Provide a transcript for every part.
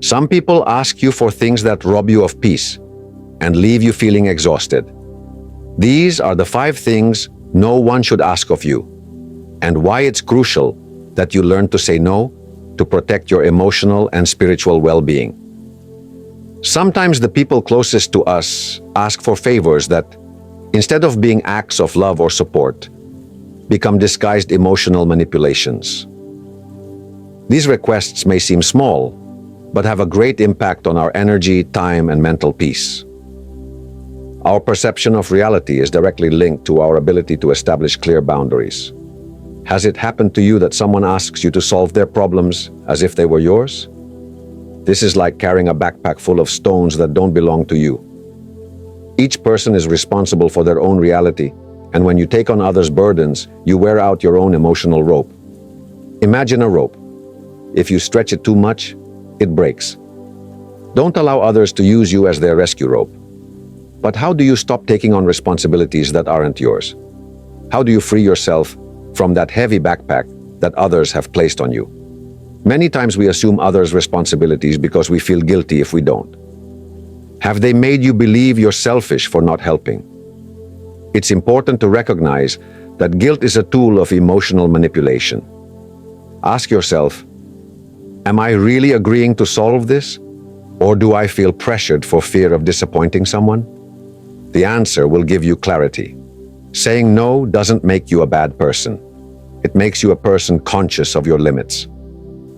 Some people ask you for things that rob you of peace and leave you feeling exhausted. These are the 5 things no one should ask of you, and why it's crucial that you learn to say no to protect your emotional and spiritual well-being. Sometimes the people closest to us ask for favors that, instead of being acts of love or support, become disguised emotional manipulations. These requests may seem small, but have a great impact on our energy, time, and mental peace. Our perception of reality is directly linked to our ability to establish clear boundaries. Has it happened to you that someone asks you to solve their problems as if they were yours? This is like carrying a backpack full of stones that don't belong to you. Each person is responsible for their own reality, and when you take on others' burdens, you wear out your own emotional rope. Imagine a rope. If you stretch it too much, it breaks. Don't allow others to use you as their rescue rope. But how do you stop taking on responsibilities that aren't yours? How do you free yourself from that heavy backpack that others have placed on you? Many times we assume others' responsibilities because we feel guilty if we don't. Have they made you believe you're selfish for not helping? It's important to recognize that guilt is a tool of emotional manipulation. Ask yourself, am I really agreeing to solve this? Or do I feel pressured for fear of disappointing someone? The answer will give you clarity. Saying no doesn't make you a bad person. It makes you a person conscious of your limits.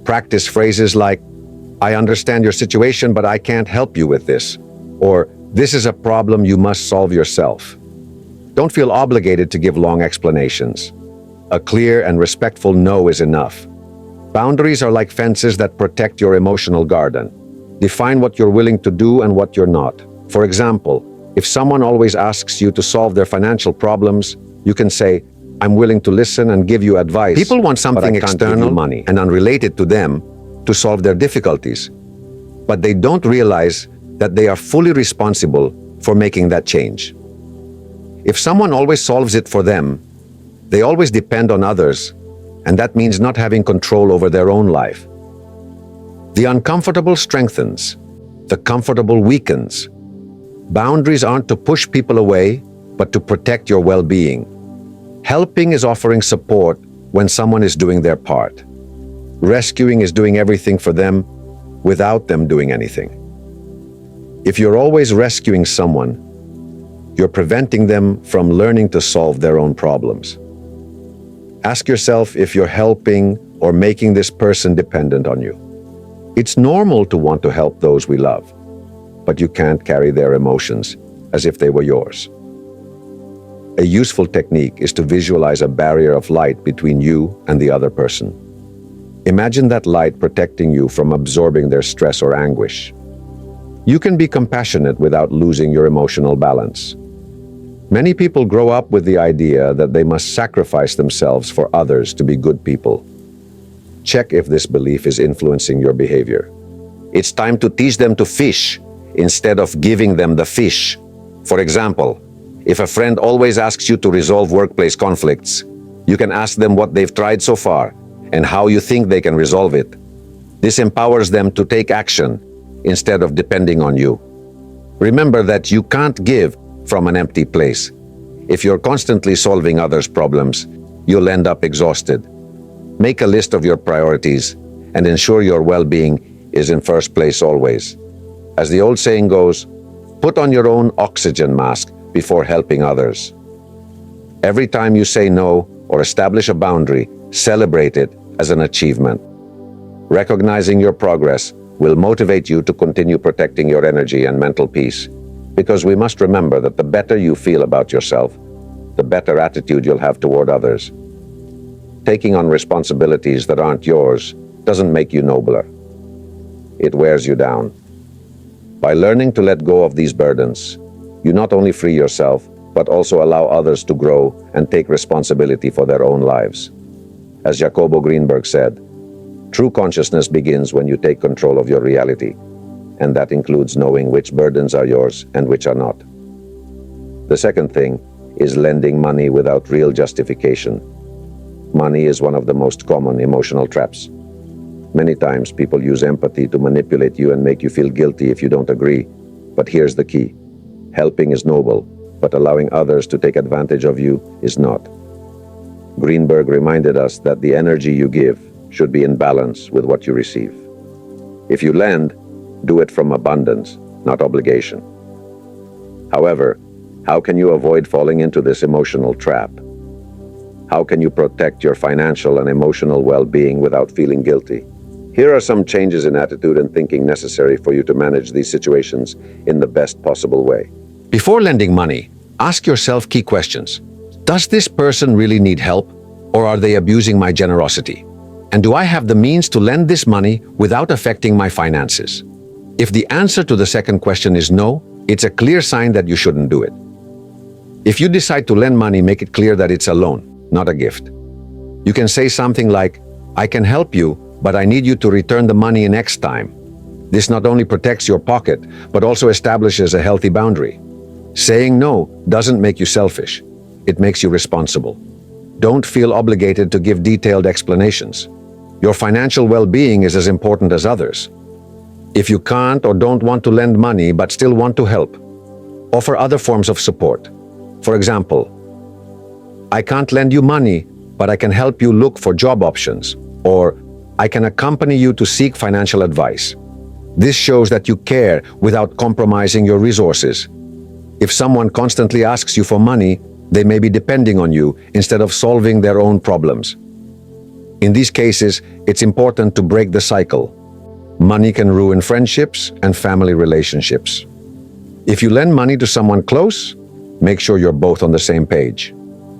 Practice phrases like, I understand your situation, but I can't help you with this. Or, this is a problem you must solve yourself. Don't feel obligated to give long explanations. A clear and respectful no is enough. Boundaries are like fences that protect your emotional garden. Define what you're willing to do and what you're not. For example, if someone always asks you to solve their financial problems, you can say, I'm willing to listen and give you advice. People want something external money and unrelated to them to solve their difficulties. But they don't realize that they are fully responsible for making that change. If someone always solves it for them, they always depend on others, and that means not having control over their own life. The uncomfortable strengthens, the comfortable weakens. Boundaries aren't to push people away, but to protect your well-being. Helping is offering support when someone is doing their part. Rescuing is doing everything for them without them doing anything. If you're always rescuing someone, you're preventing them from learning to solve their own problems. Ask yourself if you're helping or making this person dependent on you. It's normal to want to help those we love, but you can't carry their emotions as if they were yours. A useful technique is to visualize a barrier of light between you and the other person. Imagine that light protecting you from absorbing their stress or anguish. You can be compassionate without losing your emotional balance. Many people grow up with the idea that they must sacrifice themselves for others to be good people. Check if this belief is influencing your behavior. It's time to teach them to fish instead of giving them the fish. For example, if a friend always asks you to resolve workplace conflicts, you can ask them what they've tried so far and how you think they can resolve it. This empowers them to take action instead of depending on you. Remember that you can't give from an empty place. If you're constantly solving others' problems, you'll end up exhausted. Make a list of your priorities and ensure your well-being is in first place always. As the old saying goes, put on your own oxygen mask before helping others. Every time you say no or establish a boundary, celebrate it as an achievement. Recognizing your progress will motivate you to continue protecting your energy and mental peace, because we must remember that the better you feel about yourself, the better attitude you'll have toward others. Taking on responsibilities that aren't yours doesn't make you nobler. It wears you down. By learning to let go of these burdens, you not only free yourself, but also allow others to grow and take responsibility for their own lives. As Jacobo Greenberg said, true consciousness begins when you take control of your reality, and that includes knowing which burdens are yours and which are not. The second thing is lending money without real justification. Money is one of the most common emotional traps. Many times people use empathy to manipulate you and make you feel guilty if you don't agree. But here's the key. Helping is noble, but allowing others to take advantage of you is not. Greenberg reminded us that the energy you give should be in balance with what you receive. If you lend, do it from abundance, not obligation. However, how can you avoid falling into this emotional trap? How can you protect your financial and emotional well-being without feeling guilty? Here are some changes in attitude and thinking necessary for you to manage these situations in the best possible way. Before lending money, ask yourself key questions. Does this person really need help, or are they abusing my generosity? And do I have the means to lend this money without affecting my finances? If the answer to the second question is no, it's a clear sign that you shouldn't do it. If you decide to lend money, make it clear that it's a loan, not a gift. You can say something like, "I can help you, but I need you to return the money in X time." This not only protects your pocket, but also establishes a healthy boundary. Saying no doesn't make you selfish. It makes you responsible. Don't feel obligated to give detailed explanations. Your financial well-being is as important as others. If you can't or don't want to lend money but still want to help, offer other forms of support. For example, "I can't lend you money, but I can help you look for job options," or "I can accompany you to seek financial advice." This shows that you care without compromising your resources. If someone constantly asks you for money, they may be depending on you instead of solving their own problems. In these cases, it's important to break the cycle. Money can ruin friendships and family relationships. If you lend money to someone close, make sure you're both on the same page.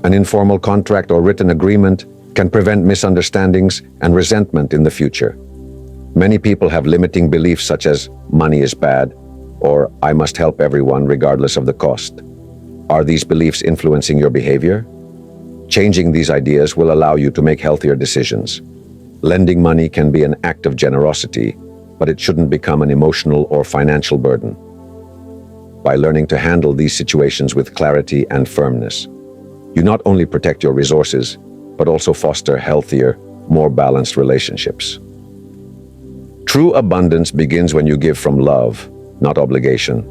An informal contract or written agreement can prevent misunderstandings and resentment in the future. Many people have limiting beliefs such as money is bad or I must help everyone regardless of the cost. Are these beliefs influencing your behavior? Changing these ideas will allow you to make healthier decisions. Lending money can be an act of generosity, but it shouldn't become an emotional or financial burden. By learning to handle these situations with clarity and firmness, you not only protect your resources, but also foster healthier, more balanced relationships. True abundance begins when you give from love, not obligation.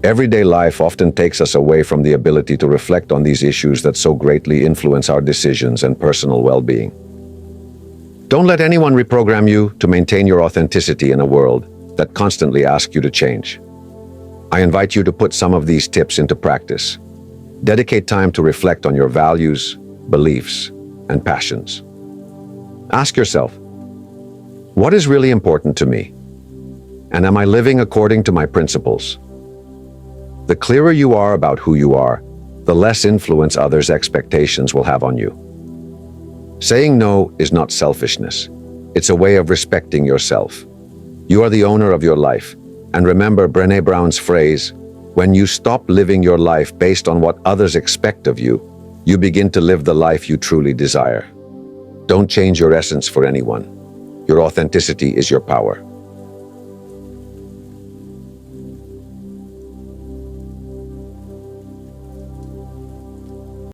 Everyday life often takes us away from the ability to reflect on these issues that so greatly influence our decisions and personal well-being. Don't let anyone reprogram you to maintain your authenticity in a world that constantly asks you to change. I invite you to put some of these tips into practice. Dedicate time to reflect on your values, beliefs, and passions. Ask yourself, what is really important to me? And am I living according to my principles? The clearer you are about who you are, the less influence others' expectations will have on you. Saying no is not selfishness. It's a way of respecting yourself. You are the owner of your life. And remember Brené Brown's phrase, when you stop living your life based on what others expect of you, you begin to live the life you truly desire. Don't change your essence for anyone. Your authenticity is your power.